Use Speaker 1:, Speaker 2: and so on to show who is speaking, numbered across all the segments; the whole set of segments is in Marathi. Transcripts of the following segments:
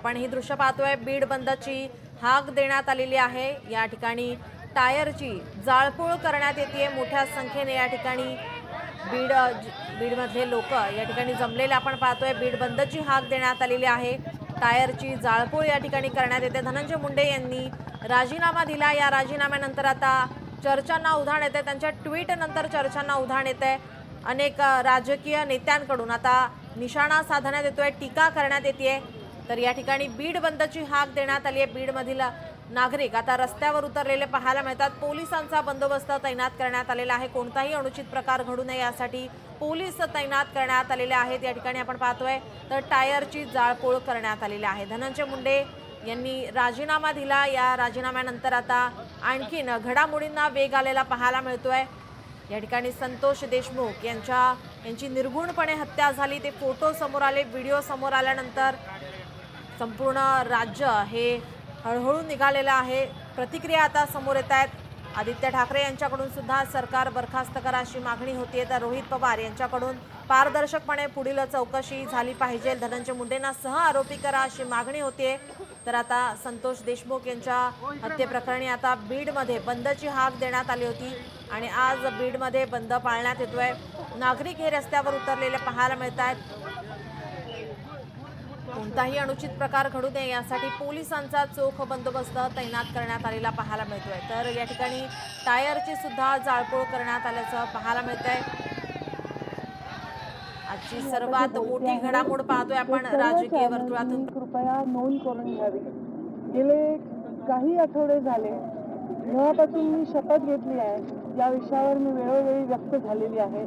Speaker 1: आपण ही दृश्य पाहतोय, बीड बंदची हाक देण्यात आलेली आहे। या ठिकाणी टायरची जाळपोळ करण्यात येते। मोठ्या संख्येने या ठिकाणी बीडमधले लोक या ठिकाणी जमलेले आपण पाहतोय। बीड बंदची हाक देण्यात आलेली आहे। टायरची जाळपोळ या ठिकाणी करण्यात येते। धनंजय मुंडे यांनी राजीनामा दिला। या राजीनाम्यानंतर आता चर्चांना उधाण येते। त्यांच्या ट्विट नंतर चर्चांना उधाण येते। अनेक राजकीय नेत्यांकडून आता निशाणा साधण्यात येतोय, टीका करण्यात येते। तर या ठिकाणी बीड बंदची हाक देण्यात आली आहे। बीडमधील नागरिक आता रस्त्यावर उतरलेले पाहायला मिळतात। पोलिसांचा बंदोबस्त तैनात करण्यात आलेला आहे। कोणताही अनुचित प्रकार घडू नये यासाठी पोलीस तैनात करण्यात आलेले आहेत। या ठिकाणी आपण पाहतोय तर टायरची जाळपोळ करण्यात आलेली आहे। धनंजय मुंडे यांनी राजीनामा दिला। या राजीनाम्यानंतर आता आणखीन घडामोडींना वेग आलेला पाहायला मिळतोय। या ठिकाणी संतोष देशमुख यांची निर्गुणपणे हत्या झाली, ते फोटो समोर आले। व्हिडिओ समोर आल्यानंतर संपूर्ण राज्य हे हळहळून निघालेलं आहे। प्रतिक्रिया आता समोर येत आहेत। आदित्य ठाकरे यांच्याकडून सुद्धा सरकार बरखास्त करा अशी मागणी होतीये। तर रोहित पवार यांच्याकडून पारदर्शकपणे पुढील चौकशी झाली पाहिजे, धनंजय मुंडेंना सह आरोपी करा अशी मागणी होतीये। तर आता संतोष देशमुख यांच्या हत्येप्रकरणी आता बीडमध्ये बंदची हाक देण्यात आली होती आणि आज बीडमध्ये बंद पाळण्यात येतोय। नागरिक हे रस्त्यावर उतरलेले पाहायला मिळत आहेत। कोणताही अनुचित प्रकार घडू नये यासाठी पोलिसांचा चोख बंदोबस्त तैनात करण्यात आलेला पाहायला मिळतोय। तर या ठिकाणी टायरची सुद्धा जाळपोळ करण्यात आल्याचं पाहायला मिळतंय। आजची सर्वात मोठी घडामोड पाहतोय आपण राजकीय वर्तुळातून।
Speaker 2: कृपया नोंद करून घ्यावी। गेले काही आठवडे झाले जेव्हापासून मी शपथ घेतली आहे, या विषयावर मी वेळोवेळी व्यक्त झालेली आहे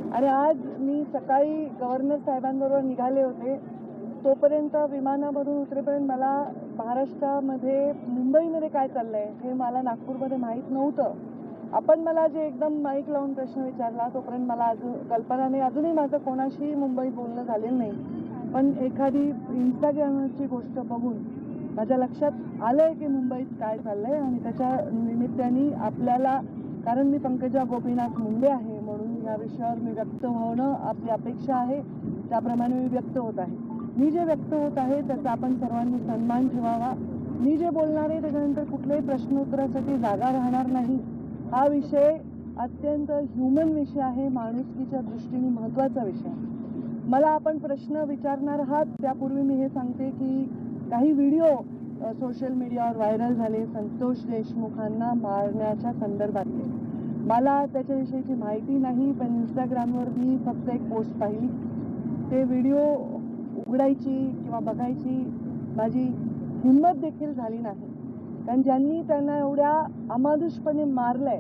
Speaker 2: आणि आज मी सकाळी गव्हर्नर साहेबांबरोबर निघाले होते। तोपर्यंत विमानावरून उतरेपर्यंत मला महाराष्ट्रामध्ये मुंबईमध्ये काय चाललंय हे मला नागपूरमध्ये माहीत नव्हतं। आपण मला जे एकदम माईक लावून प्रश्न विचारला तोपर्यंत मला अजून कल्पना नाही, अजूनही माझं कोणाशी मुंबईत बोलणं झालेलं नाही। पण एखादी इंस्टाग्रामवरची गोष्ट बघून माझ्या लक्षात आलंय की मुंबईत काय चाललंय आणि त्याच्या निमित्ताने आपल्याला, कारण मी पंकजा गोपीनाथ मुंडे आहे म्हणून या विषयावर मी व्यक्त होणं आपली अपेक्षा आहे, त्याप्रमाणे मी व्यक्त होत आहे। मी जे व्यक्त होत आहे त्याचा आपण सर्वांनी सन्मान ठेवावा। मी जे बोलणार आहे त्याच्यानंतर कुठल्याही प्रश्नोत्तरासाठी जागा राहणार नाही। हा विषय अत्यंत ह्युमन विषय आहे, माणुसकीच्या दृष्टीने महत्त्वाचा विषय आहे। मला आपण प्रश्न विचारणार आहात त्यापूर्वी मी हे सांगते की काही व्हिडिओ सोशल मीडियावर व्हायरल झाले संतोष देशमुखांना मारण्याच्या संदर्भातले। मला त्याच्याविषयीची माहिती नाही, पण इंस्टाग्रामवर मी फक्त एक पोस्ट पाहिली। ते व्हिडिओ उघडायची किंवा बघायची माझी हिंमत देखील झाली नाही, कारण ज्यांनी त्यांना एवढ्या अमानुषपणे मारलंय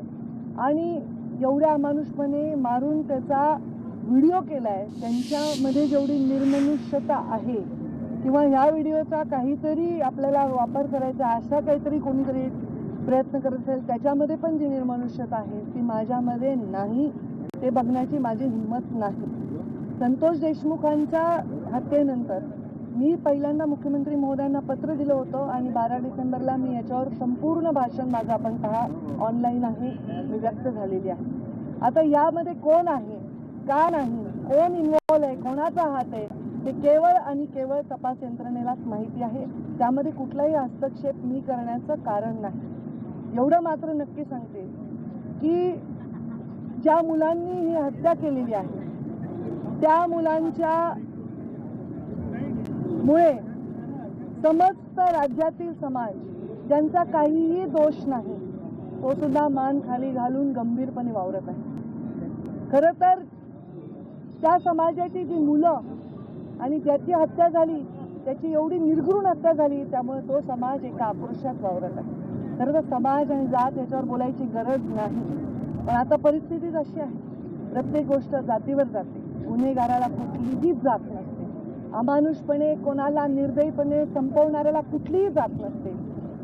Speaker 2: आणि एवढ्या अमानुषपणे मारून त्याचा व्हिडिओ केलाय, त्यांच्यामध्ये जेवढी निर्मनुष्यता आहे किंवा ह्या व्हिडिओचा काहीतरी आपल्याला वापर करायचा असा काहीतरी कोणीतरी प्रयत्न करत असेल, त्याच्यामध्ये पण जी निर्मनुष्यता आहे ती माझ्यामध्ये नाही। ते बघण्याची माझी हिंमत नाही। संतोष देशमुखांच्या हत्येनंतर मी पहिल्यांदा मुख्यमंत्री महोदयांना पत्र दिलं होतं आणि 12 डिसेंबरला मी याच्यावर संपूर्ण भाषण माझं आपण पहा ऑनलाईन आहे, मी व्यक्त झालेली आहे। आता यामध्ये कोण आहे का नाही, कोण इन्व्हॉल्व आहे, कोणाचा हात आहे ते केवळ आणि केवळ तपास यंत्रणेलाच माहिती आहे। त्यामध्ये कुठलाही हस्तक्षेप मी करण्याचं कारण नाही। एवढं मात्र नक्की सांगते की ज्या मुलांनी ही हत्या केलेली आहे त्या मुलांच्या मुळे समस्त राज्यातील समाज ज्यांचा काहीही दोष नाही तो सुद्धा मान खाली घालून गंभीरपणे वावरत आहे। खरं तर त्या समाजाची जी मुलं आणि ज्याची हत्या झाली त्याची एवढी निर्घृण हत्या झाली, त्यामुळे तो समाज एका आक्रोशात वावरत आहे। खरं तर समाज आणि जात याच्यावर बोलायची गरज नाही, पण आता परिस्थितीच अशी आहे, प्रत्येक गोष्ट जातीवर जाते। गुन्हेगाराला कुठलीही जात नसते, अमानुषपणे कोणाला निर्दयीपणे संपवणाऱ्याला कुठलीही जात नसते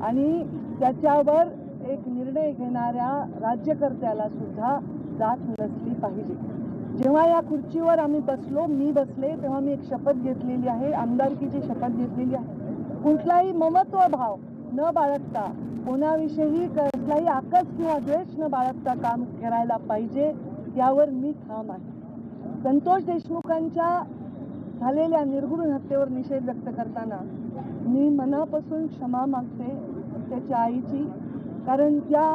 Speaker 2: आणि त्याच्यावर एक निर्णय घेणाऱ्या राज्यकर्त्याला सुद्धा जात नसली पाहिजे। जेव्हा या खुर्चीवर आम्ही बसलो, मी बसले, तेव्हा मी एक शपथ घेतलेली आहे, आमदारकीची शपथ घेतलेली आहे। कुठलाही ममत्व भाव न बाळगता, कोणाविषयी कसलाही आकस किंवा द्वेष न बाळगता काम करायला पाहिजे, यावर मी ठाम आहे। संतोष देशमुखांच्या झालेल्या निर्घृण हत्येवर निषेध व्यक्त करताना मी मनापासून क्षमा मागते त्याच्या आईची, कारण ज्या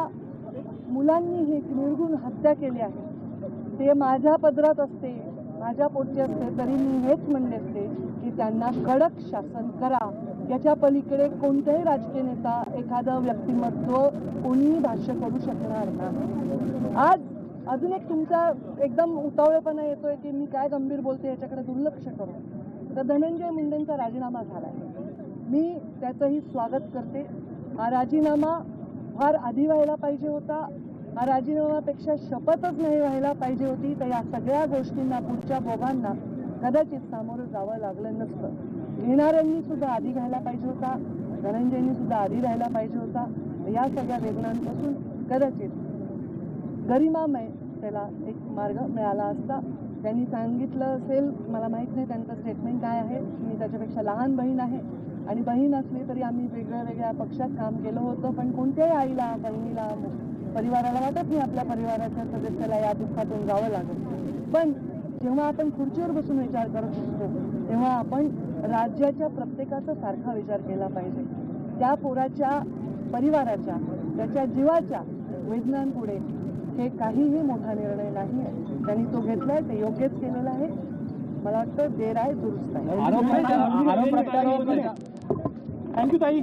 Speaker 2: मुलांनी ही निर्गुण हत्या केली आहे ते माझ्या पदरात असते, माझ्या पोटचे असते, तरी मी हेच म्हणले असते की त्यांना कडक शासन करा. याच्या पलीकडे कोणताही राजकीय नेता, एखादं व्यक्तिमत्व कोणीही भाष्य करू शकणार नाही. आज अजून एक तुमचा एकदम उतावळेपणा येतोय की मी काय गंभीर बोलते याच्याकडे दुर्लक्ष करून. तर धनंजय मुंडेंचा राजीनामा झाला आहे, मी त्याचंही स्वागत करते. हा राजीनामा फार आधी व्हायला पाहिजे होता. हा राजीनामापेक्षा शपथच नाही व्हायला पाहिजे होती. तर या सगळ्या गोष्टींना, पुढच्या भोगांना कदाचित सामोरं जावं लागलं नसतं. घेणाऱ्यांनी सुद्धा आधी घ्यायला पाहिजे होता, धनंजयनी सुद्धा आधी राहायला पाहिजे होता. या सगळ्या वेदनांपासून कदाचित गरिमामय त्याला एक मार्ग मिळाला असता. त्यांनी सांगितलं असेल, मला माहीत नाही त्यांचं स्टेटमेंट काय आहे, मी त्याच्यापेक्षा लहान बहीण आहे आणि बहीण असली तरी आम्ही वेगळ्या पक्षात काम केलं होतं, पण कोणत्याही आईला, बहिणीला, परिवाराला वाटत नाही आपल्या परिवाराच्या सदस्याला या दुःखातून जावं लागेल. पण जेव्हा आपण खुर्चीवर बसून विचार करत असतो तेव्हा आपण राज्याच्या प्रत्येकाचा सारखा विचार केला पाहिजे. त्या पोराच्या परिवाराच्या, त्याच्या जीवाच्या वेदनांपुढे हे काहीही मोठा निर्णय नाही. त्यांनी तो घेतलाय, ते योग्यच केलेलं आहे. मला वाटतं देर आहे दुरुस्त आहे.
Speaker 3: थँक्यू ताई.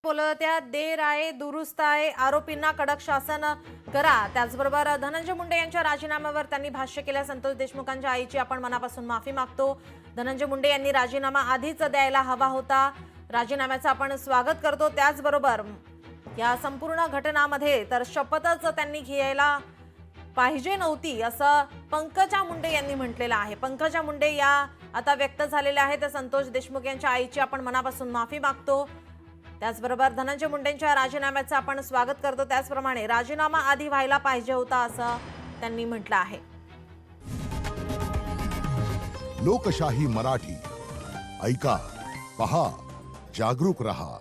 Speaker 1: बोलत त्या देर आहे दुरुस्त आहे, आरोपींना कडक शासन करा. त्याचबरोबर धनंजय मुंडे यांच्या राजीनाम्यावर त्यांनी भाष्य केलं. संतोष देशमुखांच्या आईची आपण मनापासून माफी मागतो. धनंजय मुंडे यांनी राजीनामा आधीच द्यायला हवा होता. राजीनाम्याचं आपण स्वागत करतो. त्याचबरोबर या संपूर्ण घटनामध्ये तर शपथच त्यांनी घ्यायला पाहिजे नव्हती असं पंकजा मुंडे यांनी म्हटलेलं आहे. पंकजा मुंडे या आता व्यक्त झालेल्या आहेत. संतोष देशमुख यांच्या आईची आपण मनापासून माफी मागतो. त्याचबरोबर धनंजय मुंडेंच्या राजीनाम्याचं आपण स्वागत करतो. त्याचप्रमाणे राजीनामा आधी व्हायला पाहिजे होता असं त्यांनी म्हटलं आहे.
Speaker 4: लोकशाही मराठी ऐका, पहा, जागरूक रहा.